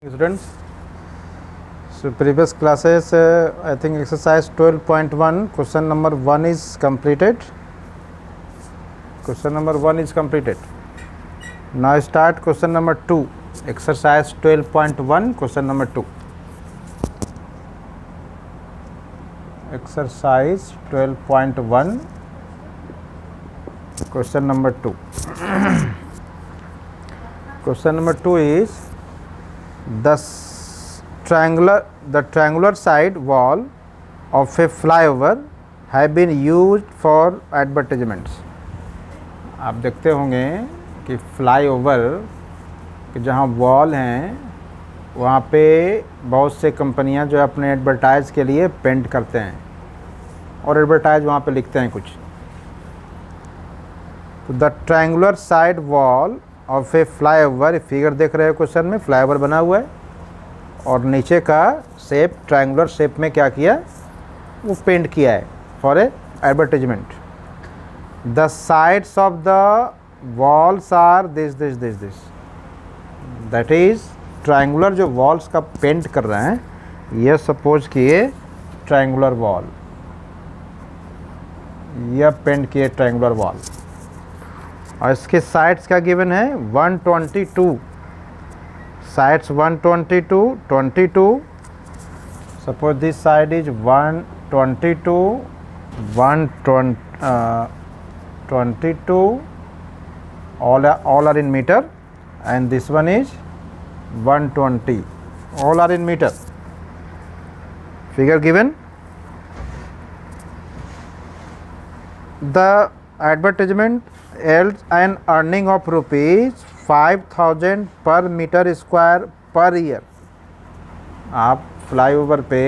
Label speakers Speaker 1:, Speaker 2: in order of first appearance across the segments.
Speaker 1: Students, so previous classes, I think exercise 12.1 question number 1 is completed. Question number 1 is completed. Now start question number 2, exercise 12.1 question number 2. Exercise 12.1 question number 2. Question number 2 is the triangular side wall of a flyover have been used for advertisements. आप देखते होंगे कि flyover के जहाँ wall हैं वहाँ पे बहुत से कंपनियाँ जो अपने एडवर्टाइज़ के लिए पेंट करते हैं और एडवर्टाइज वहाँ पे लिखते हैं कुछ. तो the triangular side wall of A flyover, figure देख रहे हो क्वेश्चन में, फ्लाईओवर बना हुआ है और नीचे का शेप ट्रायंगुलर शेप में क्या किया, वो पेंट किया है for a advertisement. The sides of the walls are this. That is triangular जो वॉल्स का पेंट कर रहे हैं, यह सपोज किए ट्रायंगुलर वॉल, यह पेंट किए ट्रायंगुलर वॉल और इसके साइड्स क्या गिवन है 122, sides 122, 22. Suppose this side is 122, 122, all are in meter, and this one is 120, all are in meter. Figure given. The advertisement yields an earning of rupees 5000 per meter square per year. आप flyover पे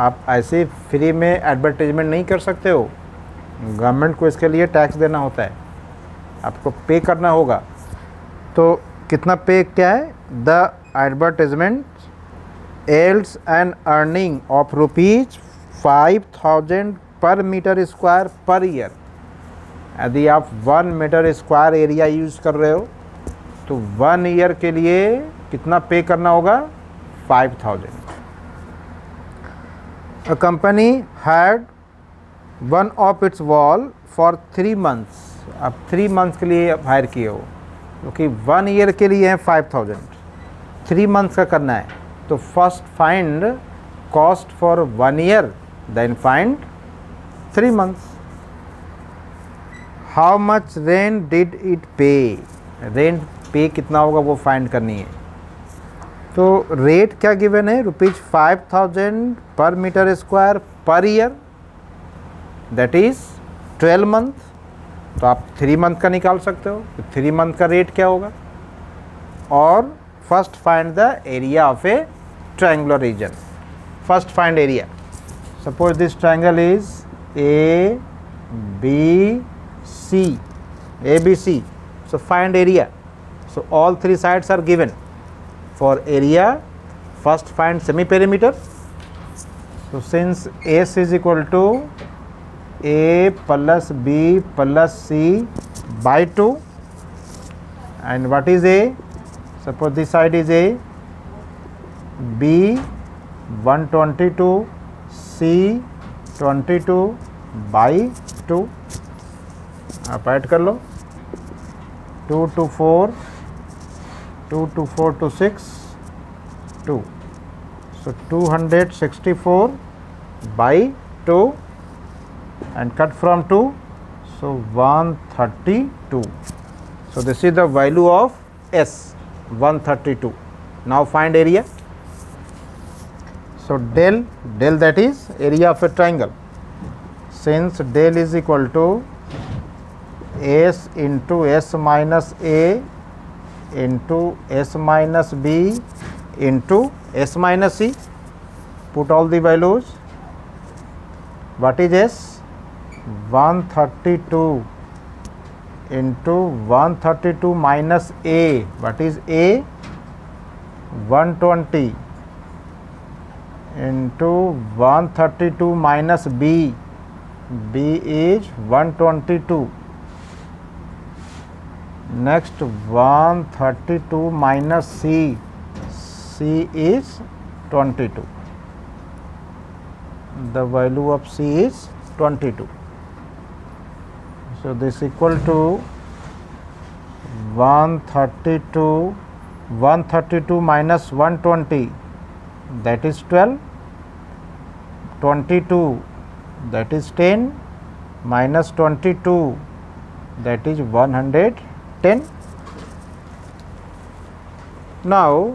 Speaker 1: आप ऐसे free में advertisement नहीं कर सकते हो, government को इसके लिए टैक्स देना होता है, आपको पे करना होगा. तो कितना पे क्या है, the advertisement yields an earning of rupees 5000 per meter square per year. यदि आप 1 मीटर स्क्वायर एरिया यूज़ कर रहे हो तो 1 ईयर के लिए कितना पे करना होगा, 5000. A company had one of its wall for 3 months. आप 3 months के लिए हायर किए हो, क्योंकि 1 ईयर के लिए है 5000, 3 months का करना है. तो first find cost for 1 year, then find 3 months. How much rent did it pay, rent pay कितना होगा वो फाइंड करनी है. तो रेट क्या गिवन है, ₹5000 पर metre square per year, that is 12 month. तो आप 3 month का निकाल सकते हो, तो 3 month का रेट क्या होगा. और first find the area of a triangular region. First find area. Suppose this triangle is ABC. So find area. So all 3 sides are given. For area, first find semi perimeter. So since S is equal to A plus B plus C by 2, and what is A? Suppose this side is A, B 122, C 22 by 2. आप add कर लो, 2 to 4, 2 to 4 to 6, 2. So 264 by 2 and cut from 2, so 132. So this is the value of S, 132. Now find area. So del, that is area of a triangle. Since del is equal to S into S minus A into S minus B into S minus C. Put all the values. What is S? 132 into 132 minus A. What is A? 120 into 132 minus B. B is 122. Next 132 minus C, C is 22. The value of C is 22. So this equal to 132 minus 120, that is 12, 22, that is 10, minus 22, that is 110. Now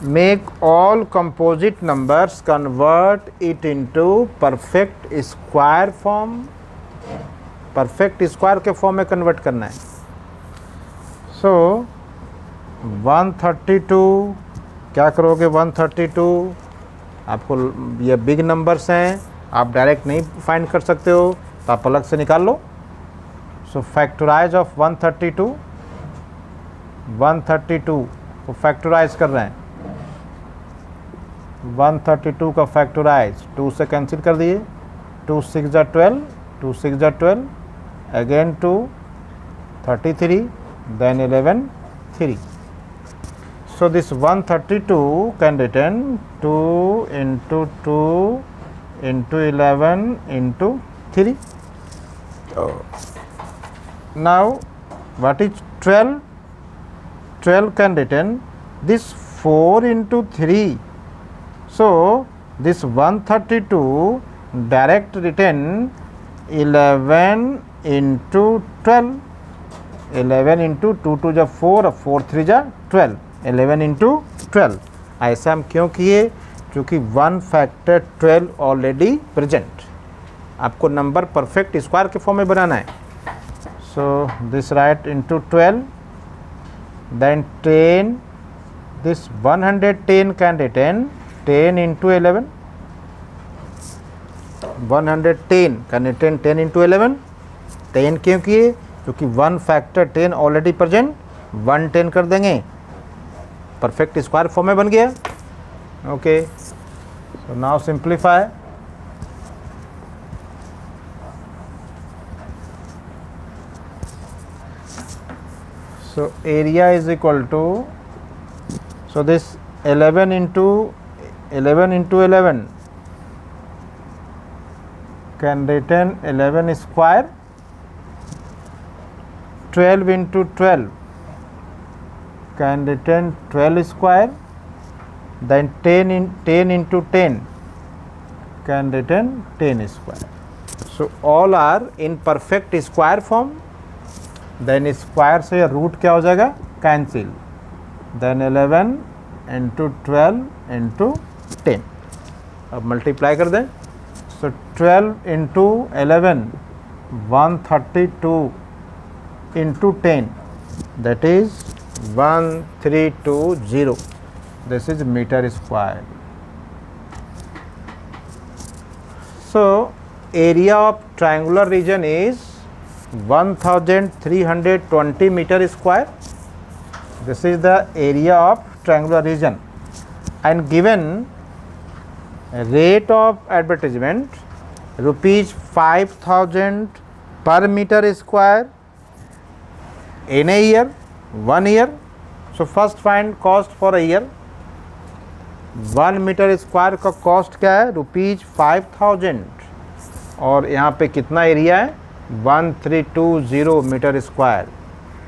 Speaker 1: make all composite numbers, convert it into perfect square form. Perfect square के form में convert करना है. सो 132 क्या करोगे, 132 आपको ये big numbers हैं, आप डायरेक्ट नहीं फाइंड कर सकते हो तो आप अलग से निकाल लो. सो फैक्टराइज ऑफ 132 को फैक्टराइज कर रहे हैं. 132 का फैक्टराइज 2 से कैंसिल कर दिए. 2 6 जा 12, 2 6 जा 12, again 2 33, then 11 3. So this 132 can written 2 into 2 into 11 into 3. Now what is 12? 12 can written this 4 into 3. So this 132 direct written 11 into 12. 11 into 2 2 जा 4 और 4 3 जा 12. 11 into 12. ऐसा हम क्यों किए? क्योंकि 1 फैक्टर 12 ऑलरेडी प्रेजेंट. आपको नंबर परफेक्ट स्क्वायर के फॉर्म में बनाना है. So this write into 12, then 10. This 110 can written 10 into 11. 110 can written 10 into 11. 10 क्यों किए? क्योंकि 1 फैक्टर 10 ऑलरेडी प्रेजेंट. 110 कर देंगे, परफेक्ट स्क्वायर फॉर्म में बन गया. Okay, so now simplify. So area is equal to, so this 11 into 11 can return 11 square. 12 into 12 can return 12 square. Then 10 into 10 can return 10 square. So all are in perfect square form. Then square से root क्या हो जाएगा? Cancel. Then 11 into 12 into 10. अब multiply कर दें. So 12 into 11, 132 into 10, that is 1320. This is meter square. So area of triangular region is 1320 meter square. This is the area of triangular region, and given rate of advertisement rupees 5000 per meter square in a year, 1 year. So first find cost for a year. 1 metre square का cost क्या है? Rupees 5000. और यहाँ पे कितना area है? 1320 metre square.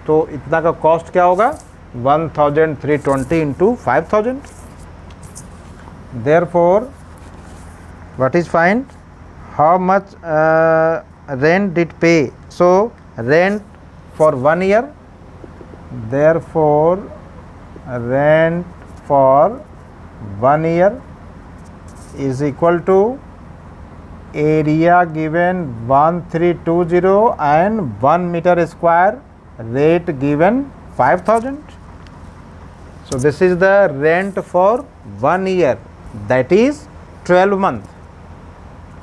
Speaker 1: तो इतना का कॉस्ट क्या होगा? 1320 into 5000. Therefore, what is find? How much rent did pay? So rent for 1 year. Therefore, rent for 1 year is equal to area given 1320 and 1 meter square, rate given 5000. So this is the rent for 1 year, that is 12 months.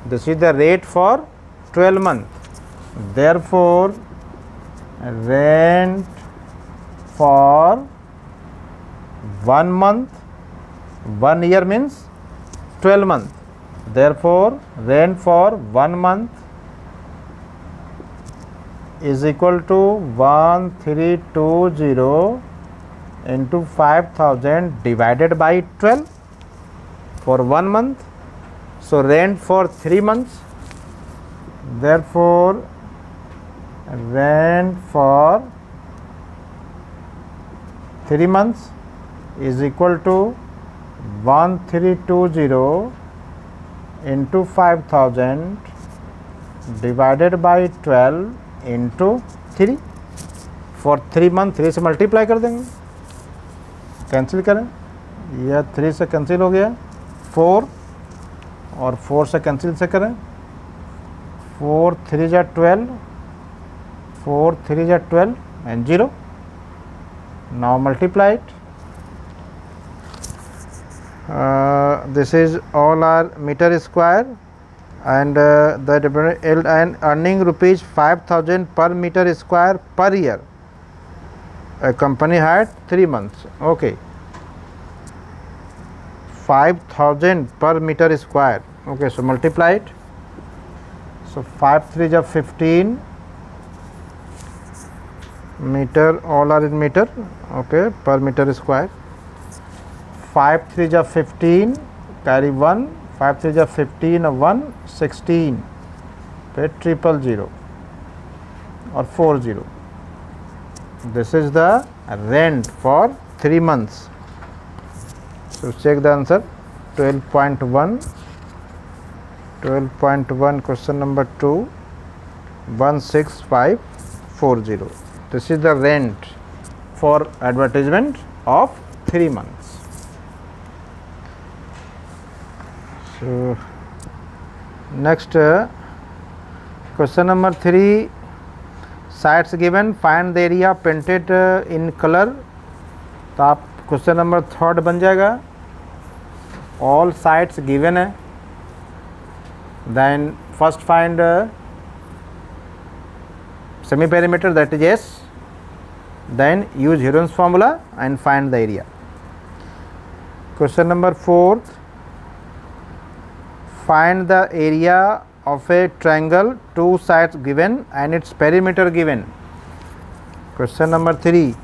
Speaker 1: This is the rate for 12 months. Therefore, rent for 1 month, 1 year means 12 months. Therefore, rent for 1 month is equal to 1320 into 5000 divided by 12 for 1 month. So rent for 3 months. Therefore rent for 3 months is equal to 1320 into 5000 divided by 12 into 3 for 3 month. 3 से multiply कर देंगे, cancel करें, यह 3 से cancel हो गया, 4 और 4 से कैंसिल से करें, 4 3 जा 12, 4 3 जा 12 and 0. Now multiply it. This is all our meter square, and the and earning rupees 5000 per meter square per year. A company had 3 months. Okay, 5000 per meter square. Okay, so multiply it. So 5 3 ja 15 meter, all are in meter. Okay, per meter square. 5 3 ja 15, carry 1, 5 3 ja 15, 1 16, पे 000 or 40. This is the rent for 3 months. So check the answer. 12.1, 12.1, question number 2, 16540. This is the rent for advertisement of 3 months. So next, question number 3, sites given, find the area painted in color. तो आप question number 3 बन जाएगा. All sites given है, then first find semi perimeter, that is yes, then use Heron's formula and find the area. Question number 4, find the area of a triangle, 2 sides given and its perimeter given. Question number 3,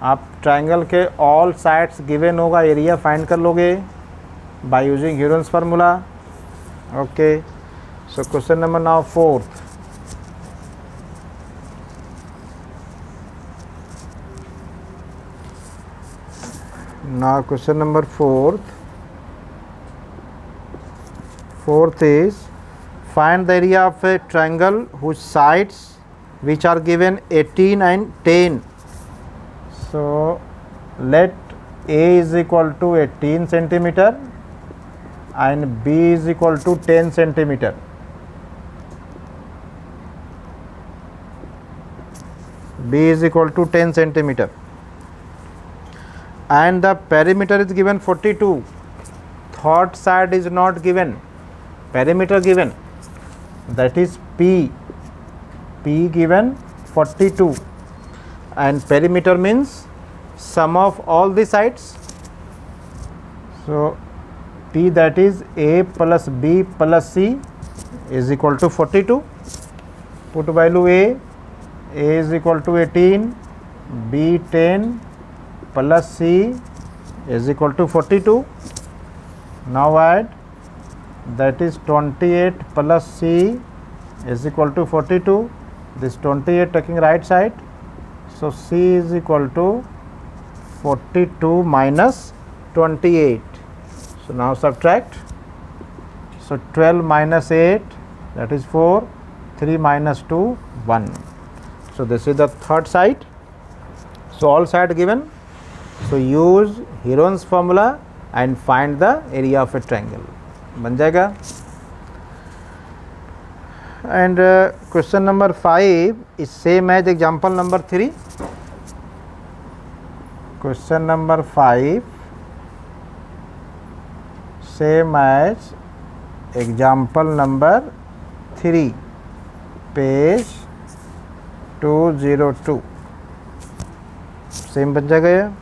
Speaker 1: आप triangle के all sides given होगा, area find कर लोगे by using Heron's formula. Okay, so question number now 4th. Now question number 4th. 4th is, find the area of a triangle whose sides which are given 18 and 10. So let A is equal to 18 centimeter and B is equal to 10 centimeter. B is equal to 10 centimeter. And the perimeter is given 42. Third side is not given. Perimeter given, that is P. P given 42. And perimeter means sum of all the sides. So P, that is A plus B plus C, is equal to 42. Put value A is equal to 18, B 10 plus C is equal to 42. Now add, that is 28 plus C is equal to 42. This 28 taking right side, so C is equal to 42 minus 28. So now subtract. So 12 minus 8, that is 4, 3 minus 2, 1. So this is the third side. So all side given. So use Heron's formula and find the area of a triangle. बन जाएगा. And question number 5 is same as example number 3. Question number 5 same as example number 3, page 202. Same बन जाएगा.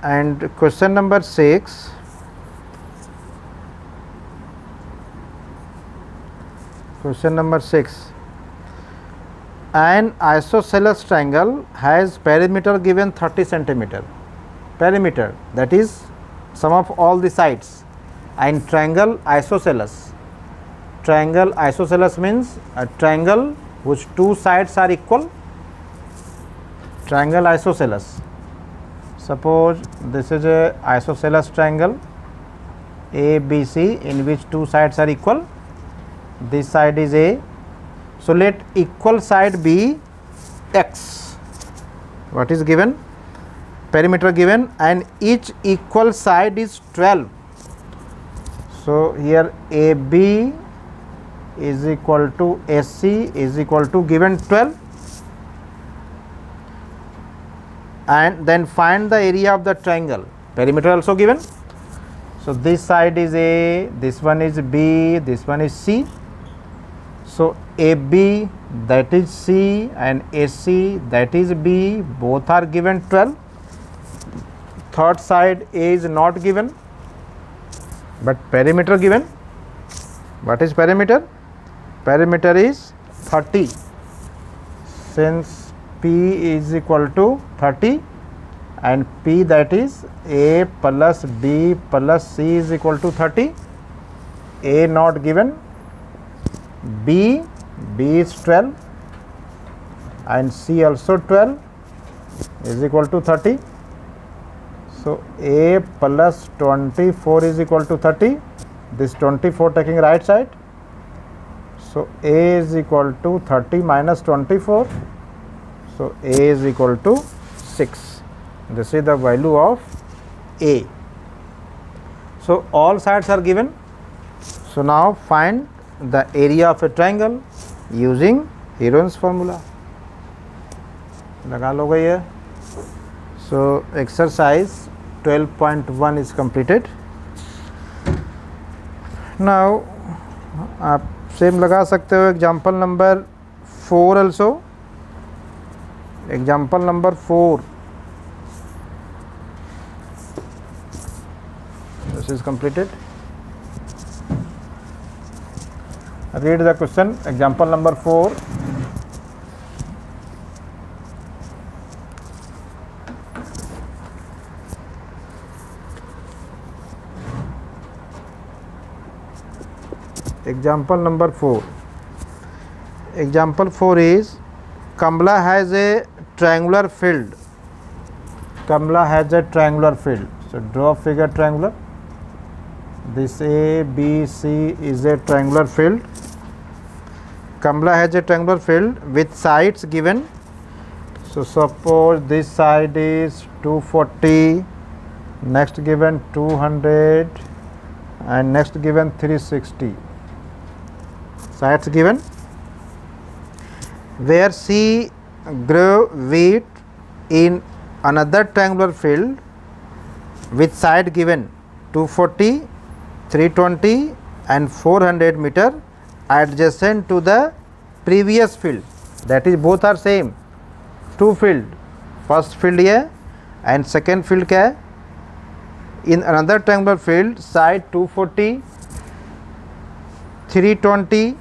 Speaker 1: And question number 6, question number 6, An isosceles triangle has perimeter given 30 centimeter. Perimeter, that is sum of all the sides. And triangle isosceles. Triangle isosceles means a triangle whose two sides are equal. Triangle isosceles. Suppose this is a isosceles triangle ABC in which two sides are equal. This side is A. So let equal side be X. What is given? Perimeter given, and each equal side is 12. So here AB is equal to AC is equal to given 12, and then find the area of the triangle. Perimeter also given. So this side is A, this one is B, this one is C. So AB, that is C, and AC, that is B, both are given 12. Third side A is not given, but perimeter given. What is perimeter? Perimeter is 30. Since P is equal to 30 and P, that is A plus B plus C, is equal to 30. A not given, B is 12 and C also 12 is equal to 30. So A plus 24 is equal to 30. This 24 taking right side. So A is equal to 30 minus 24. So A is equal to 6. This is the value of A. So all sides are given. So now find the area of a triangle using Heron's formula. लगा लो गई है. So exercise 12.1 is completed. Now आप same लगा सकते हो example number 4 also. Example number 4. This is completed. Read the question. Example number 4. Example number 4. Example 4 is Kamala has a triangular field. Kamala has a triangular field. So draw figure triangular. This A, B, C is a triangular field. Kamala has a triangular field with sides given. So suppose this side is 240, next given 200, and next given 360. Sides given. Where C grow wheat in another triangular field with side given 240, 320 and 400 meter adjacent to the previous field. That is both are same. Two field. First field here and second field क्या है? In another triangular field side 240, 320,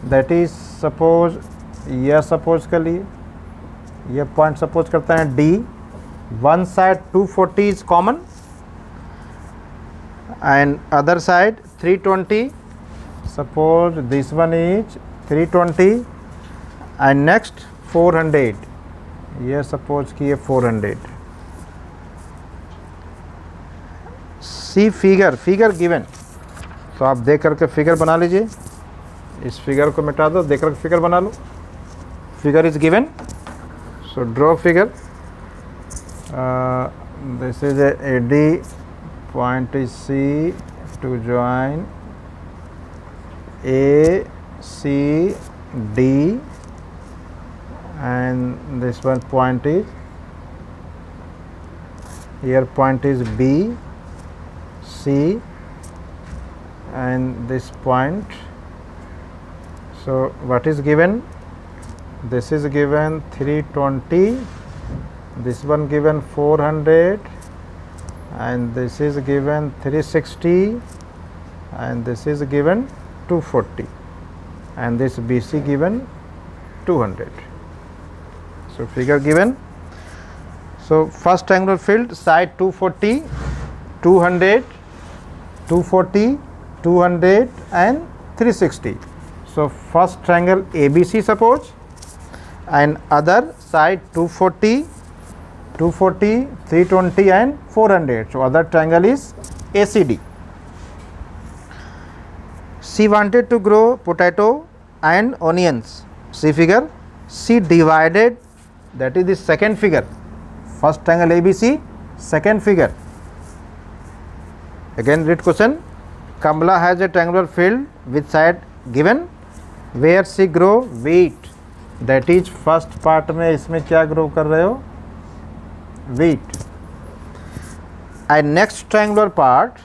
Speaker 1: that is suppose यह suppose कर लिए, यह point suppose करते हैं D. One side 240 is common and other side 320. Suppose this one is 320 and next 400. यह suppose किए 400. सी फिगर गिवन. तो आप देख करके फिगर बना लीजिए. इस फिगर को मिटा दो, देख करके फिगर बना लो. Figure is given. So draw figure. This is A D point is C to join A, C, D, and this one point is here, point is B, C, and this point. So what is given? This is given 320, this one given 400, and this is given 360, and this is given 240, and this BC given 200. So figure given. So first triangular field, side 240, 200, 240, 200 and 360. So first triangle ABC suppose, and other side 240, 240, 320 and 400. So other triangle is ACD. She wanted to grow potato and onions. See figure. She divided, that is the second figure. First triangle ABC, second figure. Again read question. Kamala has a triangular field with side given where she grow wheat. That is first part में इसमें क्या grow कर रहे हो? Wheat. And next triangular part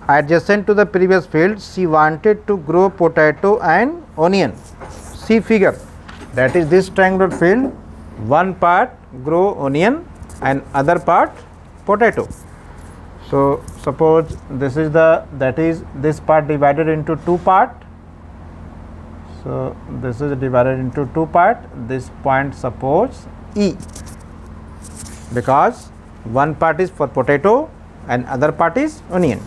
Speaker 1: adjacent to the previous field, she wanted to grow potato and onion. See figure. That is this triangular field. One part grow onion and other part potato. So suppose this is the, that is this part divided into two part. So this is divided into two part. This point suppose E, because one part is for potato and other part is onion.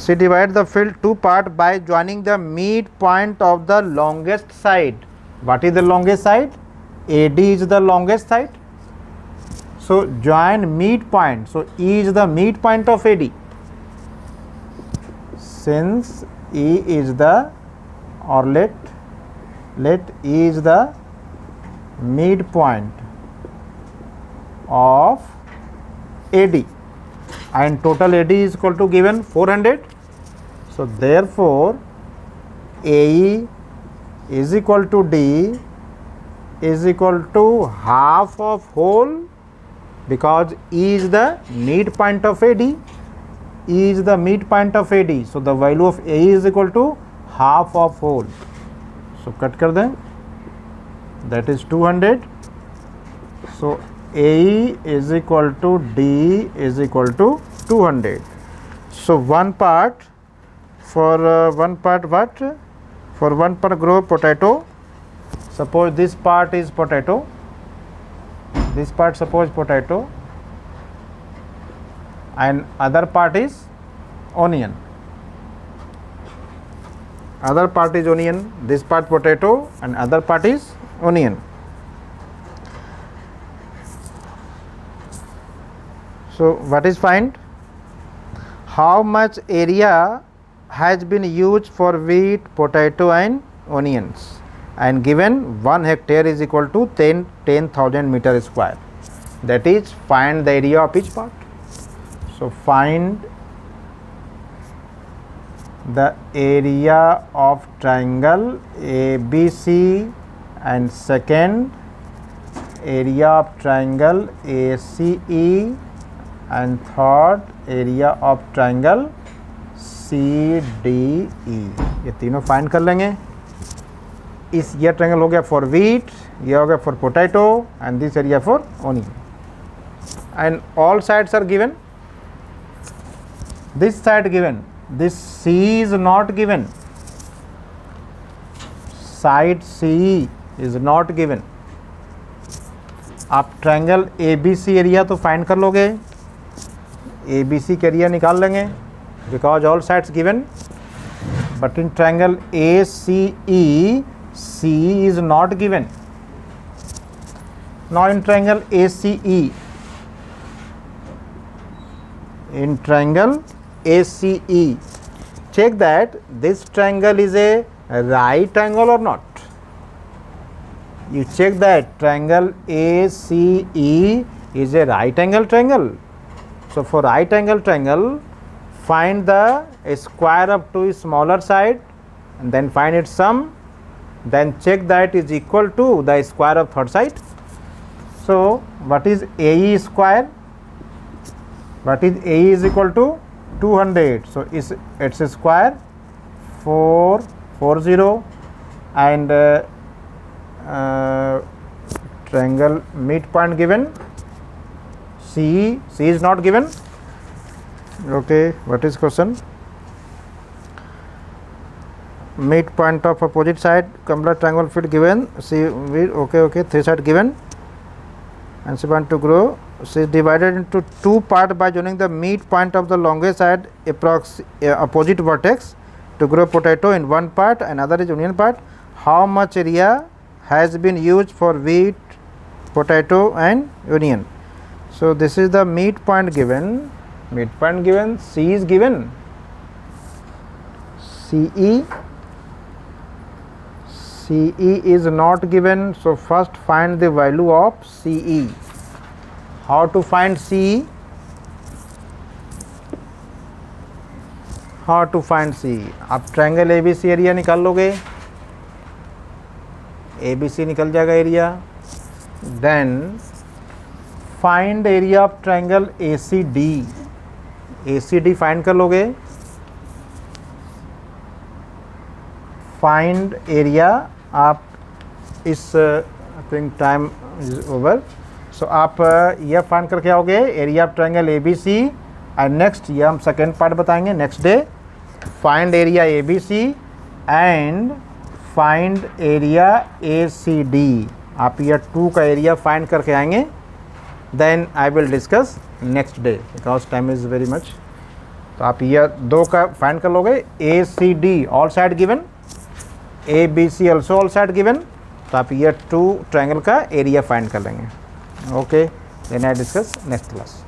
Speaker 1: She divided the field two part by joining the midpoint of the longest side. What is the longest side? AD is the longest side. So join midpoint. So E is the midpoint of AD. Since E is the, or let E is the midpoint of AD, and total AD is equal to given 400. So therefore AE is equal to D is equal to half of whole, because E is the midpoint of AD. E is the midpoint of AD. So the value of AE is equal to half of whole. So cut कर दें. That is 200. So AE is equal to D is equal to 200. So one part for one part what? For one part grow potato. Suppose this part is potato. This part suppose potato, and other part is onion. Other part is onion. This part potato and other part is onion. So what is find? How much area has been used for wheat, potato and onions, and given 1 hectare is equal to 10,000 meter square. That is, find the area of each part. So find the area of triangle ABC, and second area of triangle ACE, and third area of triangle CDE. ये तीनों find कर लेंगे. इस ये triangle हो गया for wheat, ये हो गया for potato, and this area for onion, and all sides are given. This side given, this C is not given, side CE is not given. आप ट्रायंगल ABC एरिया तो find कर लोगे, ABC का area निकाल लेंगे, because all sides given. But in triangle ACE, CE is not given. Now in triangle ACE, in triangle ACE, check that this triangle is a right angle or not. You check that triangle ACE is a right angle triangle. So for right angle triangle, find the square of two smaller side and then find its sum, then check that is equal to the square of third side. So what is AE square? What is AE is equal to 200. So it's a square 440, and triangle midpoint given CE is not given. Okay, what is question? mid point of opposite side complete triangle feet given. C okay, 3 side given, and she want to grow. She is divided into 2 parts by joining the mid point of the longest side opposite vertex to grow potato in one part, another is union part. How much area has been used for wheat, potato and union? So this is the midpoint given. Midpoint given. C is given. CE is not given. So first find the value of CE. How to find CE? How to find CE? आप triangle ABC area निकाल लोगे, ABC निकल जाएगा area. Then find area of triangle ACD. ACD find कर लोगे. Find area आप इस think time is over. So आप यह फाइंड करके आओगे area of triangle ABC. And next ये हम सेकेंड पार्ट बताएंगे next day. Find area ABC and find area ACD. आप ये 2 का एरिया फाइंड करके आएंगे. Then I will discuss next day because time is very much. तो आप ये 2 का फाइंड कर लोगे. ACD all side given, ABC also all side given. तो आप ये 2 ट्रायंगल का एरिया फाइंड कर लेंगे. Okay, then I discuss next class.